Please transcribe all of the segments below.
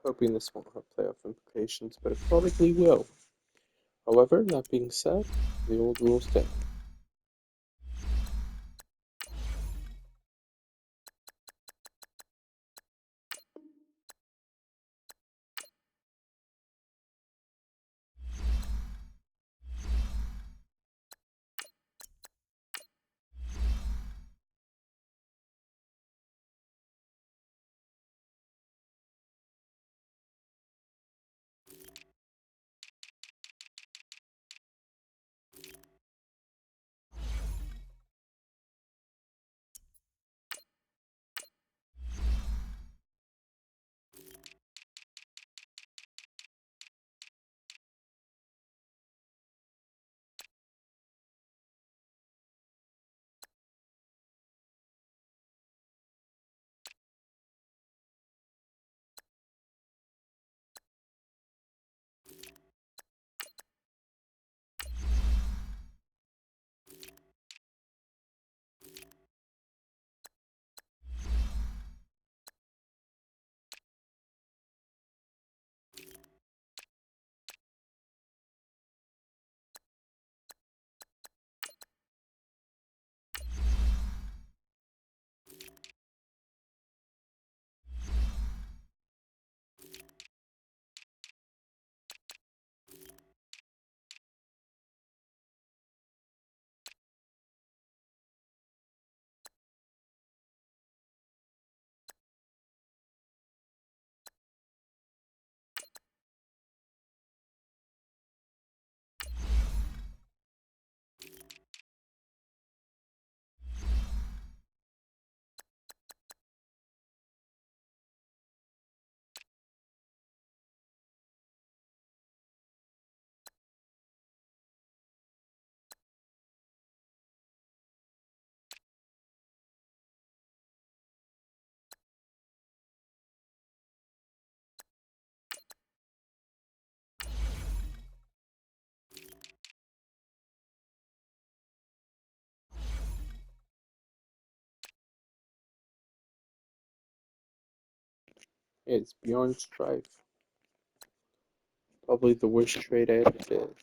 Hoping this won't have playoff implications, but it probably will. However, that being said, the old rules stand. It's beyond strife. Probably the worst trade I ever did.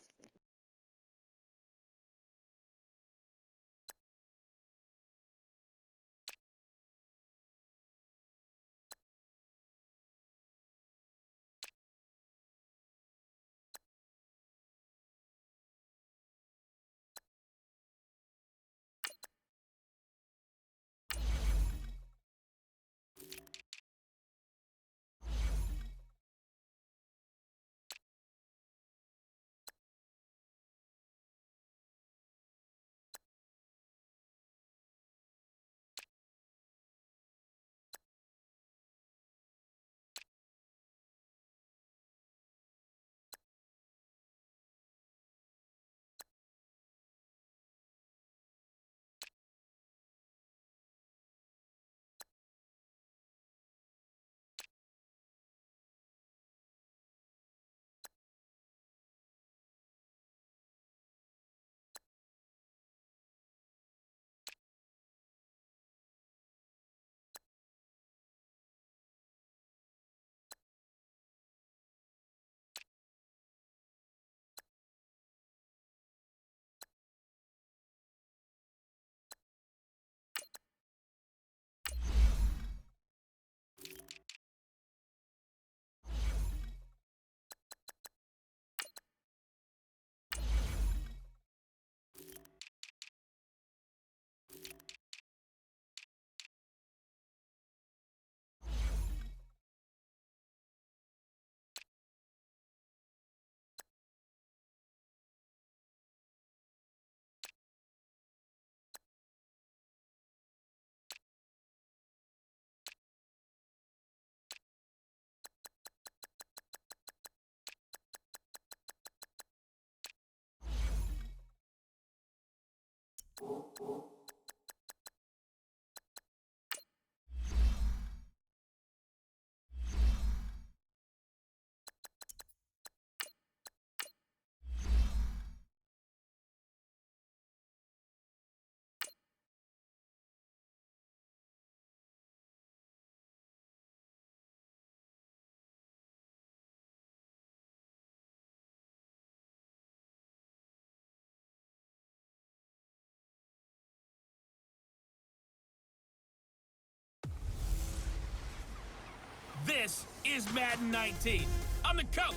This is Madden 19. I'm the coach.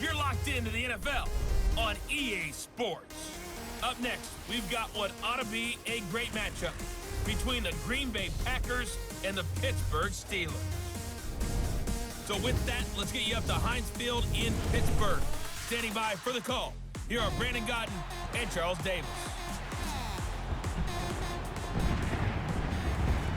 You're locked into the NFL on EA Sports. Up next, we've got what ought to be a great matchup between the Green Bay Packers and the Pittsburgh Steelers. So with that, let's get you up to Heinz Field in Pittsburgh. Standing by for the call, here are Brandon Godden and Charles Davis.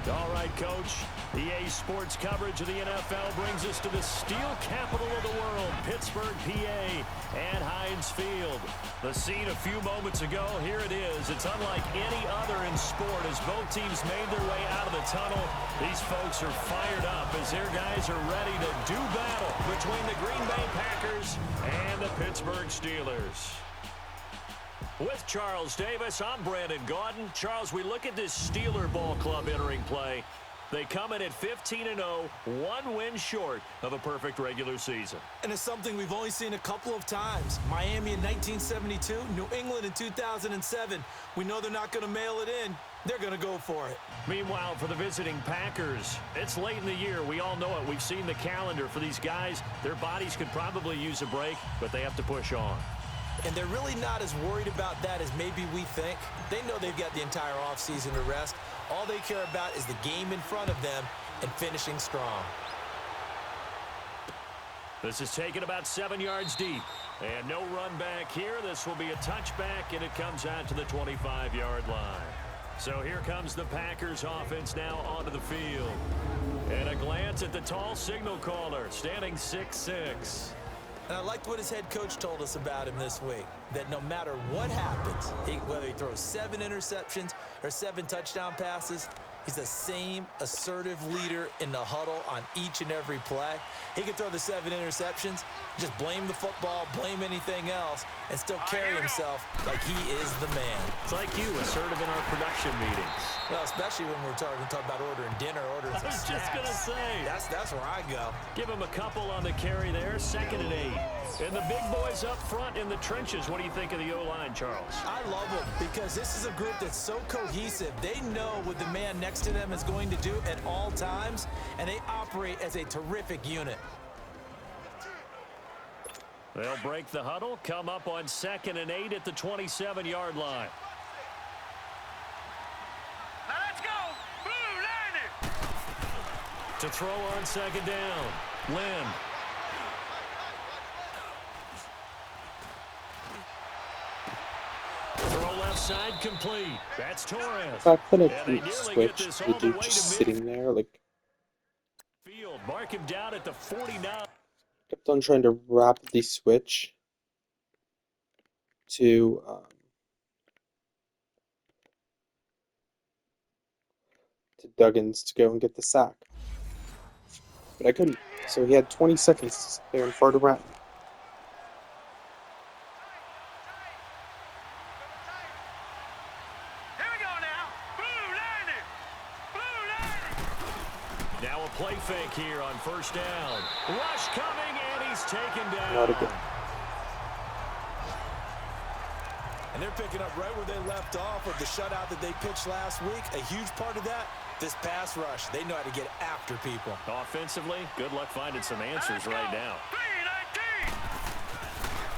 All right, Coach. EA Sports coverage of the NFL brings us to the steel capital of the world, Pittsburgh, PA, and Heinz Field. The scene a few moments ago, here it is. It's unlike any other in sport as both teams made their way out of the tunnel. These folks are fired up as their guys are ready to do battle between the Green Bay Packers and the Pittsburgh Steelers. With Charles Davis, I'm Brandon Gaudin. Charles, we look at this Steeler ball club entering play. They come in at 15-0, one win short of a perfect regular season. And it's something we've only seen a couple of times. Miami in 1972, New England in 2007. We know they're not going to mail it in. They're going to go for it. Meanwhile, for the visiting Packers, it's late in the year. We all know it. We've seen the calendar for these guys. Their bodies could probably use a break, but they have to push on. And they're really not as worried about that as maybe we think. They know they've got the entire offseason to rest. All they care about is the game in front of them and finishing strong. This is taken about 7 yards deep. And no run back here. This will be a touchback, and it comes out to the 25-yard line. So here comes the Packers offense now onto the field. And a glance at the tall signal caller, standing 6'6". And I liked what his head coach told us about him this week, that no matter what happens, whether he throws 7 interceptions or 7 touchdown passes, he's the same assertive leader in the huddle on each and every play. He can throw the 7 interceptions, just blame the football, blame anything else, and still carry himself like he is the man. It's like you, assertive in our production meetings. Well, especially when we're talking about ordering dinner, ordering some snacks. I was just going to say. That's where I go. Give him a couple on the carry there, 2nd and 8. And the big boys up front in the trenches. What do you think of the O-line, Charles? I love them because this is a group that's so cohesive. They know what the man next to them is going to do at all times, and they operate as a terrific unit. They'll break the huddle, come up on 2nd and 8 at the 27-yard line. Now let's go! Blue Lightning! To throw on 2nd down, Lynn. Throw left side complete. That's Torres. If I put a switch, would you just sitting there, like... Field, mark him down at the 49. Kept on trying to rapidly switch to Duggins to go and get the sack. But I couldn't. So he had 20 seconds to sit there and fart around. Here we go now! Blue Lightning! Blue Lightning! Now a play fake here on 1st down. Rush coming, and he's taken down. Not again. And they're picking up right where they left off with the shutout that they pitched last week. A huge part of that, this pass rush. They know how to get after people. Offensively, good luck finding some answers right now.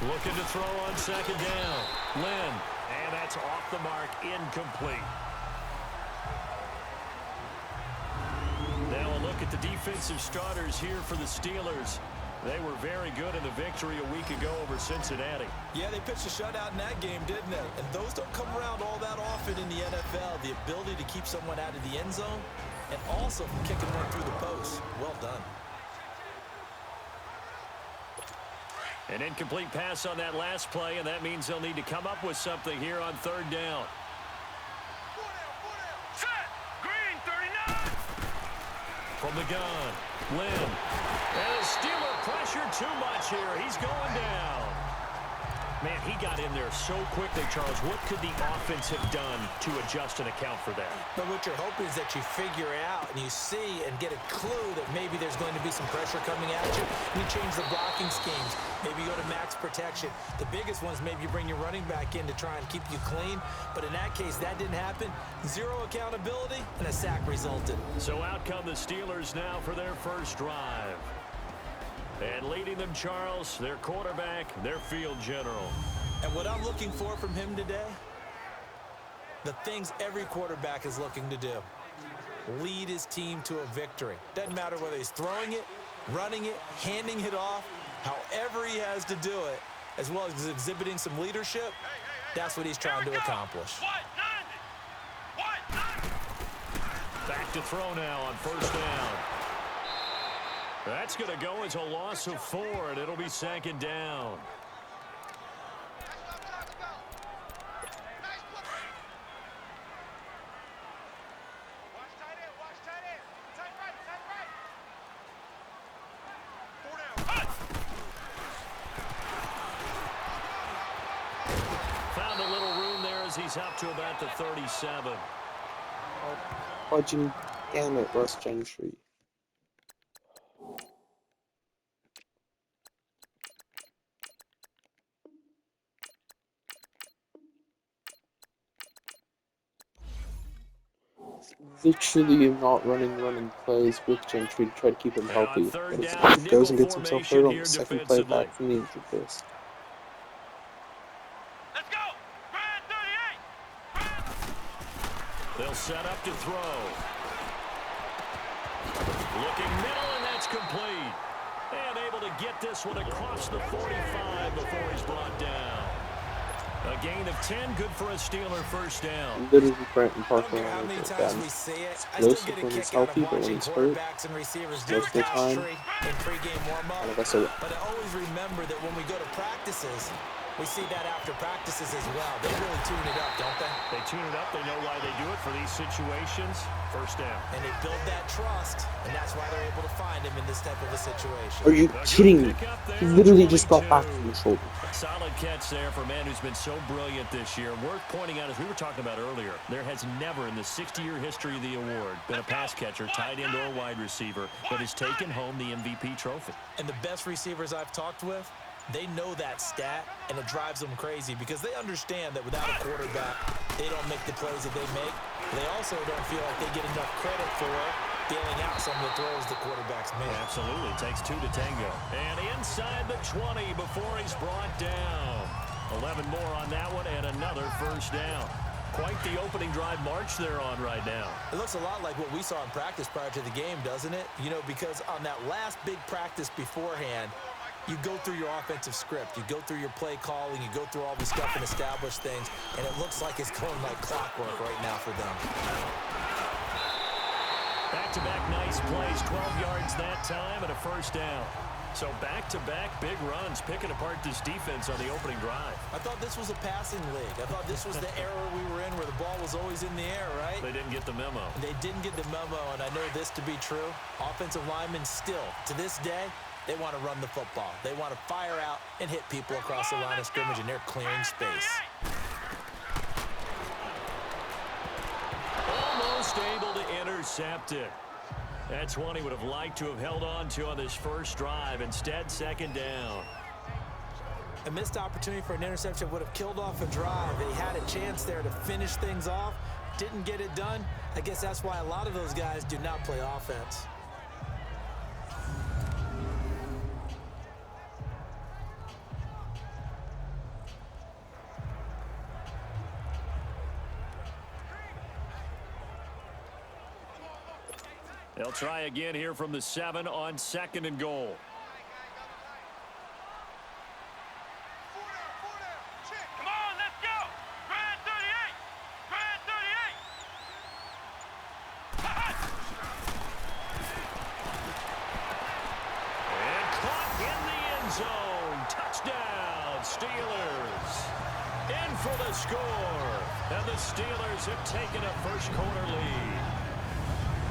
Looking to throw on 2nd down. Lynn, and that's off the mark, incomplete. Now a look at the defensive starters here for the Steelers. They were very good in the victory a week ago over Cincinnati. Yeah, they pitched a shutout in that game, didn't they? And those don't come around all that often in the NFL. The ability to keep someone out of the end zone and also from kicking one through the post. Well done. An incomplete pass on that last play, and that means they'll need to come up with something here on 3rd down. from the gun. Lynn. And the Steeler pressure too much here. He's going down. Man, he got in there so quickly, Charles. What could the offense have done to adjust and account for that? But what you're hoping is that you figure out and you see and get a clue that maybe there's going to be some pressure coming at you, and you change the blocking schemes. Maybe you go to max protection. The biggest ones, maybe you bring your running back in to try and keep you clean. But in that case, that didn't happen. Zero accountability, and a sack resulted. So out come the Steelers now for their first drive. And leading them, Charles, their quarterback, their field general. And what I'm looking for from him today, the things every quarterback is looking to do. Lead his team to a victory. Doesn't matter whether he's throwing it, running it, handing it off, however he has to do it, as well as exhibiting some leadership, that's what he's trying to accomplish. Back to throw now on first down. That's going to go as a loss of 4, and it'll be second down. Found a little room there as he's up to about the 37. Fudging, damn it, Russ Gentry. Literally not running plays with Gentry to try to keep him healthy. But he goes and gets himself hurt on the second play back from the injured list. Let's go! Brad 38! They'll set up to throw. Looking middle, and that's complete. And able to get this one across the 45 before he's brought down. A gain of 10, good for a Steeler first down. Literally Brandon Parker How on many it. times we see it? I still get a kick out of watching quarterbacks and receivers do pass tree in pregame warm-up. But I always remember that when we go to practices, we see that after practices as well. They really tune it up, don't they? They tune it up. They know why they do it for these situations. First down. And they build that trust, and that's why they're able to find him in this type of a situation. Are you kidding me? He literally just got back from the shoulder. Solid catch there for a man who's been so brilliant this year. Worth pointing out, as we were talking about earlier, there has never in the 60-year history of the award been a pass catcher, tight end, or wide receiver that has taken home the MVP trophy. And the best receivers I've talked with, they know that stat, and it drives them crazy because they understand that without a quarterback, they don't make the plays that they make. They also don't feel like they get enough credit for dealing out some of the throws the quarterbacks make. Absolutely. Takes 2 to tango. And inside the 20 before he's brought down. 11 more on that one and another first down. Quite the opening drive march they're on right now. It looks a lot like what we saw in practice prior to the game, doesn't it? You know, because on that last big practice beforehand, you go through your offensive script, you go through your play calling, you go through all the stuff and establish things, and it looks like it's going like clockwork right now for them. Back-to-back nice plays, 12 yards that time and a first down. So back-to-back big runs, picking apart this defense on the opening drive. I thought this was a passing league. I thought this was the era we were in where the ball was always in the air, right? They didn't get the memo. They didn't get the memo, and I know this to be true. Offensive linemen still, to this day, they want to run the football. They want to fire out and hit people across the line of scrimmage, and they're clearing space. Almost able to intercept it. That's one he would have liked to have held on to on this first drive. Instead, second down. A missed opportunity for an interception would have killed off a drive. They had a chance there to finish things off. Didn't get it done. I guess that's why a lot of those guys do not play offense. They'll try again here from the 7 on second and goal. Come on, let's go! Brad 38! Brad 38! And caught in the end zone. Touchdown, Steelers. In for the score. And the Steelers have taken a first quarter lead.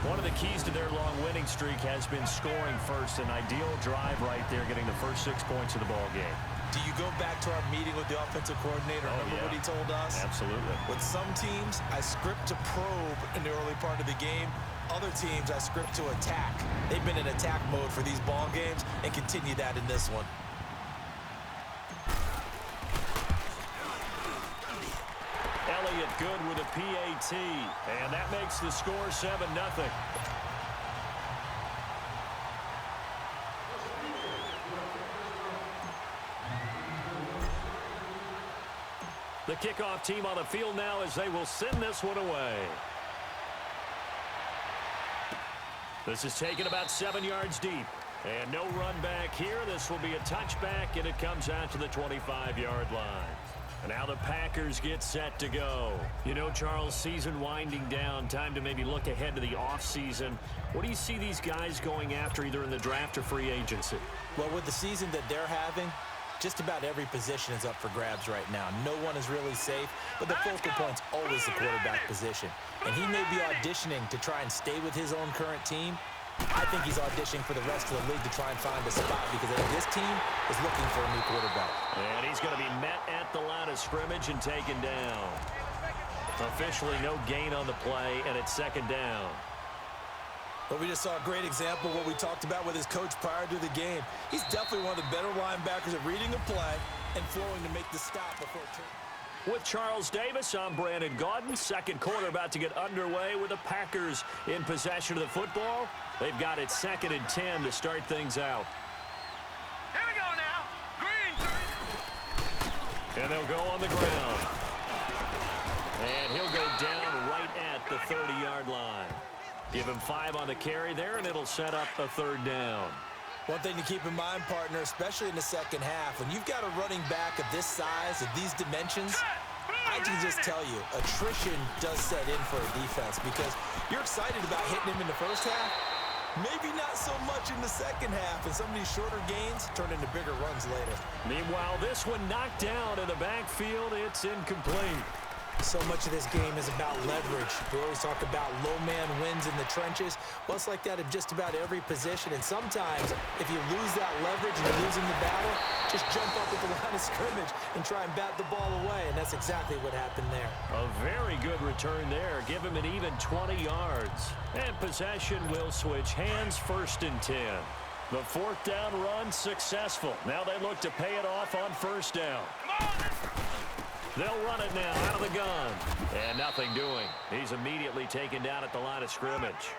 One of the keys to their long winning streak has been scoring first. An ideal drive right there, getting the first 6 points of the ball game. Do you go back to our meeting with the offensive coordinator? Remember what he told us? Absolutely. With some teams, I script to probe in the early part of the game. Other teams, I script to attack. They've been in attack mode for these ball games and continue that in this one. Elliott good with a PAT, and that makes the score 7-0. The kickoff team on the field now as they will send this one away. This is taken about 7 yards deep. And no run back here. This will be a touchback, and it comes out to the 25-yard line. And now the Packers get set to go. You know, Charles, season winding down. Time to maybe look ahead to the offseason. What do you see these guys going after either in the draft or free agency? Well, with the season that they're having, just about every position is up for grabs right now. No one is really safe, but the focal point's always the quarterback position. And he may be auditioning to try and stay with his own current team. I think he's auditioning for the rest of the league to try and find a spot because I think this team is looking for a new quarterback. And he's going to be met at the line of scrimmage and taken down. Officially no gain on the play, and it's second down. Well, we just saw a great example of what we talked about with his coach prior to the game. He's definitely one of the better linebackers at reading a play and flowing to make the stop before it turns. With Charles Davis, I'm Brandon Gaudin. Second quarter about to get underway with the Packers in possession of the football. They've got it 2nd and 10 to start things out. Here we go now. Green. And they'll go on the ground. And he'll go down right at the 30-yard line. Give him 5 on the carry there, and it'll set up a third down. One thing to keep in mind, partner, especially in the second half, when you've got a running back of this size, of these dimensions, I can just tell you, attrition does set in for a defense because you're excited about hitting him in the first half, maybe not so much in the second half, and some of these shorter gains turn into bigger runs later. Meanwhile, this one knocked down in the backfield. It's incomplete. So much of this game is about leverage. We always talk about low man wins in the trenches. Well, it's like that in just about every position. And sometimes, if you lose that leverage and you're losing the battle, just jump up at the line of scrimmage and try and bat the ball away. And that's exactly what happened there. A very good return there. Give him an even 20 yards. And possession will switch hands, 1st and 10. The 4th down run successful. Now they look to pay it off on 1st down. They'll run it now out of the gun. And nothing doing. He's immediately taken down at the line of scrimmage.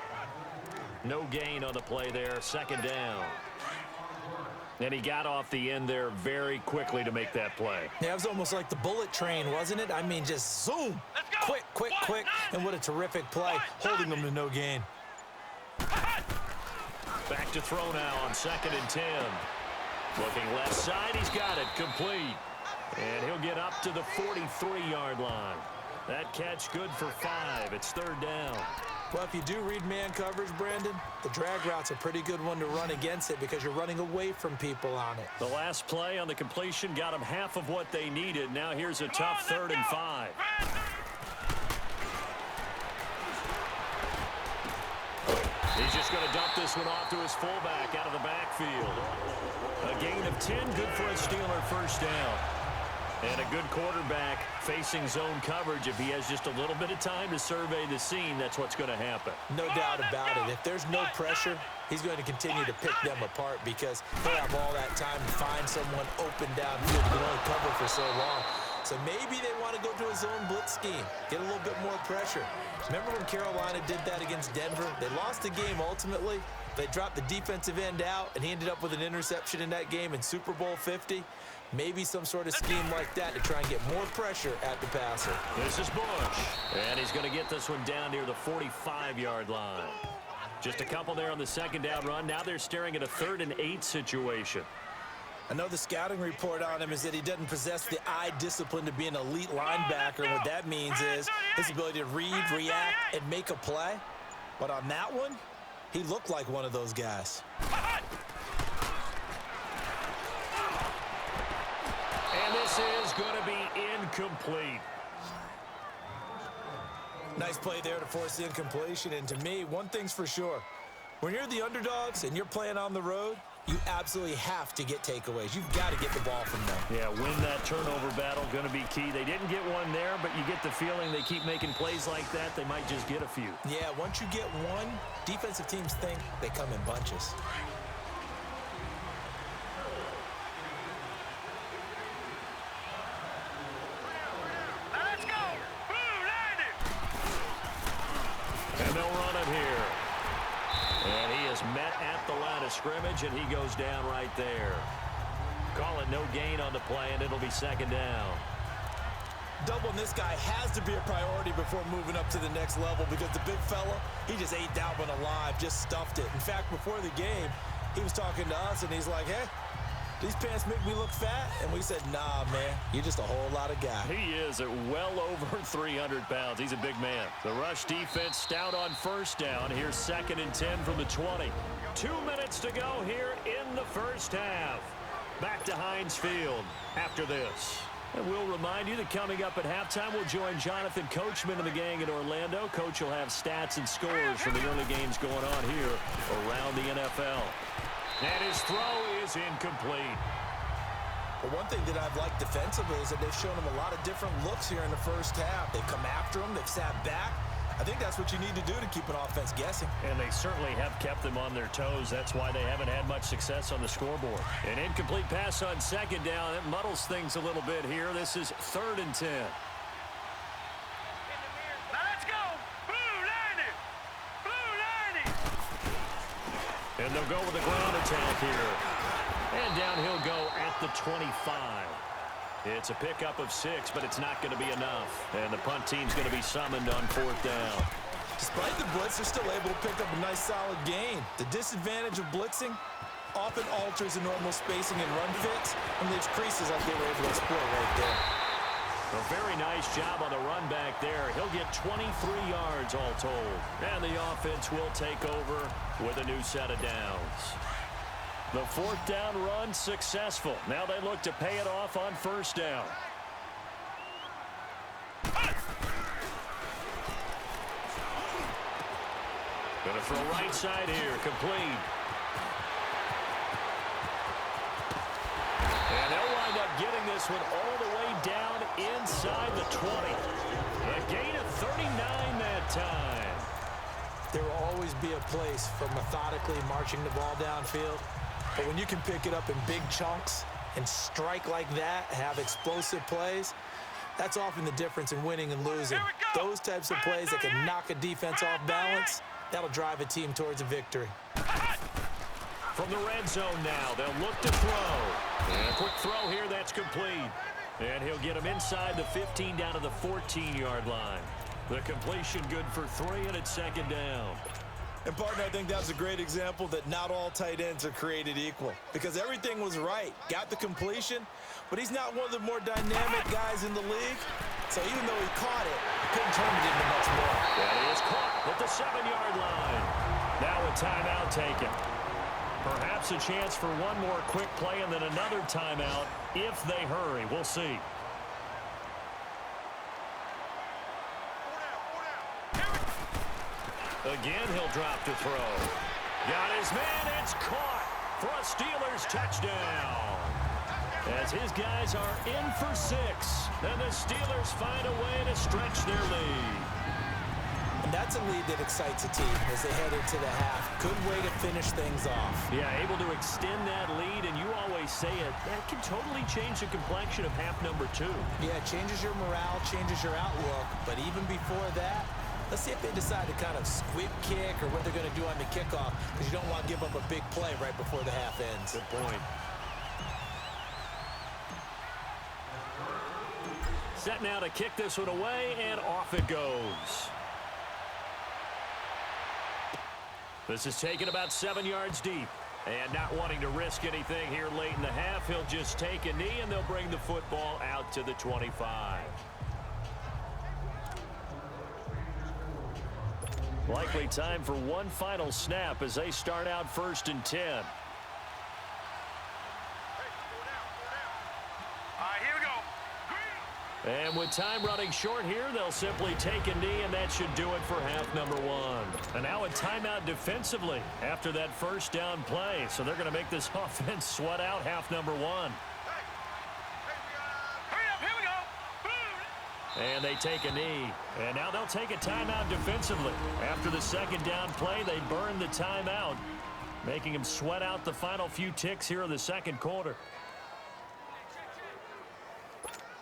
No gain on the play there. 2nd down. And he got off the end there very quickly to make that play. Yeah, it was almost like the bullet train, wasn't it? I mean, just zoom. Quick, quick, quick. And what a terrific play, holding them to no gain. Back to throw now on 2nd and 10. Looking left side. He's got it. Complete. And he'll get up to the 43-yard line. That catch good for 5. It's 3rd down. Well, if you do read man coverage, Brandon, the drag route's a pretty good one to run against it because you're running away from people on it. The last play on the completion got them half of what they needed. Now here's a tough 3rd and 5. He's just going to dump this one off to his fullback out of the backfield. A gain of 10, good for a Steeler 1st down. And a good quarterback facing zone coverage. If he has just a little bit of time to survey the scene, that's what's going to happen. No doubt about it. If there's no pressure, he's going to continue to pick them apart because he'll have all that time to find someone open downfield. He can only cover for so long. So maybe they want to go to a zone blitz scheme, get a little bit more pressure. Remember when Carolina did that against Denver? They lost the game ultimately. They dropped the defensive end out, and he ended up with an interception in that game in Super Bowl 50. Maybe some sort of scheme like that to try and get more pressure at the passer. This is Bush, and he's going to get this one down near the 45-yard line. Just a couple there on the 2nd down run. Now they're staring at a 3rd and 8 situation. I know the scouting report on him is that he doesn't possess the eye discipline to be an elite linebacker. What that means is his ability to read, react, and make a play. But on that one, he looked like one of those guys. And this is going to be incomplete. Nice play there to force the incompletion. And to me, one thing's for sure. When you're the underdogs and you're playing on the road, you absolutely have to get takeaways. You've got to get the ball from them. Yeah, win that turnover battle, going to be key. They didn't get one there, but you get the feeling they keep making plays like that, they might just get a few. Yeah, once you get one, defensive teams think they come in bunches. And they'll run it here. And he is met at the line of scrimmage, and he goes down right there. Call it no gain on the play, and it'll be second down. Doubling this guy has to be a priority before moving up to the next level because the big fella, he just ate that one alive, just stuffed it. In fact, before the game, he was talking to us, and he's like, hey, these pants make me look fat. And we said, nah, man, you're just a whole lot of guy. He is at well over 300 pounds. He's a big man. The rush defense stout on first down. Here's 2nd and 10 from the 20. 2 minutes to go here in the first half. Back to Heinz Field after this. And we'll remind you that coming up at halftime, we'll join Jonathan Coachman and the gang in Orlando. Coach will have stats and scores from the early games going on here around the NFL. And his throw is incomplete. But one thing that I've liked defensively is that they've shown him a lot of different looks here in the first half. They've come after him. They've sat back. I think that's what you need to do to keep an offense guessing. And they certainly have kept them on their toes. That's why they haven't had much success on the scoreboard. An incomplete pass on second down. It muddles things a little bit here. This is 3rd and 10. And they'll go with a ground attack here. And down he'll go at the 25. It's a pickup of 6, but it's not going to be enough. And the punt team's going to be summoned on 4th down. Despite the blitz, they're still able to pick up a nice solid gain. The disadvantage of blitzing often alters the normal spacing and run fits, and leaves creases like they were able to exploit right there. A very nice job on the run back there. He'll get 23 yards all told. And the offense will take over with a new set of downs. The 4th down run successful. Now they look to pay it off on 1st down. Gonna throw right side here, complete. And they'll wind up getting this one all the way down inside the 20. A gain of 39 that time. There will always be a place for methodically marching the ball downfield. But when you can pick it up in big chunks and strike like that, have explosive plays, that's often the difference in winning and losing. Those types of plays that can knock a defense off balance, that'll drive a team towards a victory. From the red zone now, they'll look to throw. And a quick throw here, that's complete. And he'll get him inside the 15 down to the 14-yard line. The completion good for 3, and it's 2nd down. And, partner, I think that's a great example that not all tight ends are created equal. Because everything was right. Got the completion, but he's not one of the more dynamic guys in the league. So even though he caught it, he couldn't turn it into much more. And he is caught at the 7-yard line. Now a timeout taken. Perhaps a chance for one more quick play and then another timeout if they hurry. We'll see. Again, he'll drop to throw. Got his man. It's caught for a Steelers touchdown. As his guys are in for 6. And the Steelers find a way to stretch their lead. And that's a lead that excites a team as they head into the half. Good way to finish things off. Yeah, able to extend that lead, and you always say it, that can totally change the complexion of half number 2. Yeah, it changes your morale, changes your outlook. But even before that, let's see if they decide to kind of squib kick or what they're going to do on the kickoff, because you don't want to give up a big play right before the half ends. Good point. Set now to kick this one away, and off it goes. This is taken about 7 yards deep. And not wanting to risk anything here late in the half, he'll just take a knee, and they'll bring the football out to the 25. Likely time for one final snap as they start out 1st and 10. All right, here we go. And with time running short here, they'll simply take a knee, and that should do it for half number one. And now a timeout defensively after that first down play. So they're going to make this offense sweat out half number one. And they take a knee. And now they'll take a timeout defensively. After the second down play, they burn the timeout, making them sweat out the final few ticks here in the second quarter.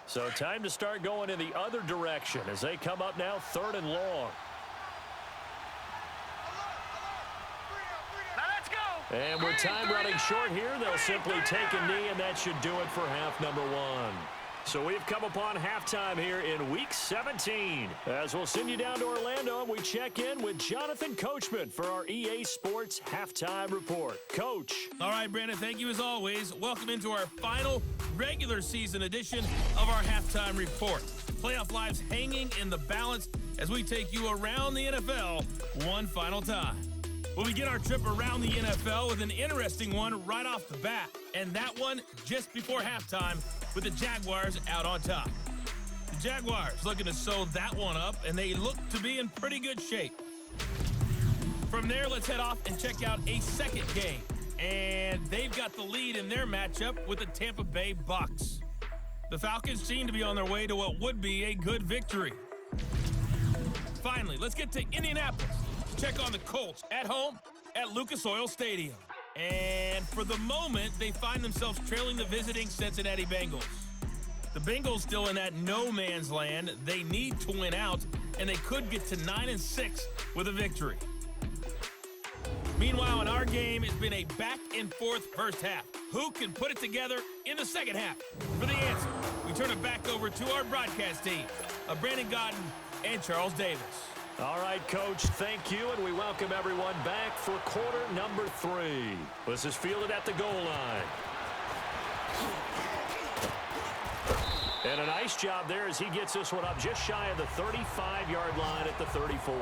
So time to start going in the other direction as they come up now 3rd and long. Now let's go. And with time running short here, they'll simply take a knee, and that should do it for half number one. So we've come upon halftime here in Week 17. As we'll send you down to Orlando, and we check in with Jonathan Coachman for our EA Sports Halftime Report. Coach. All right, Brandon, thank you as always. Welcome into our final regular season edition of our Halftime Report. Playoff lives hanging in the balance as we take you around the NFL one final time. We'll begin our trip around the NFL with an interesting one right off the bat, and that one just before halftime with the Jaguars out on top. The Jaguars looking to sew that one up, and they look to be in pretty good shape. From there, let's head off and check out a second game, and they've got the lead in their matchup with the Tampa Bay Bucs. The Falcons seem to be on their way to what would be a good victory. Finally, let's get to Indianapolis to check on the Colts at home at Lucas Oil Stadium. And for the moment, they find themselves trailing the visiting Cincinnati Bengals. The Bengals still in that no-man's land. They need to win out, and they could get to 9-6 with a victory. Meanwhile, in our game, it's been a back-and-forth first half. Who can put it together in the second half? For the answer, we turn it back over to our broadcast team of Brandon Godden and Charles Davis. All right, Coach, thank you, and we welcome everyone back for quarter number 3. This is fielded at the goal line. And a nice job there as he gets this one up just shy of the 35-yard line at the 34.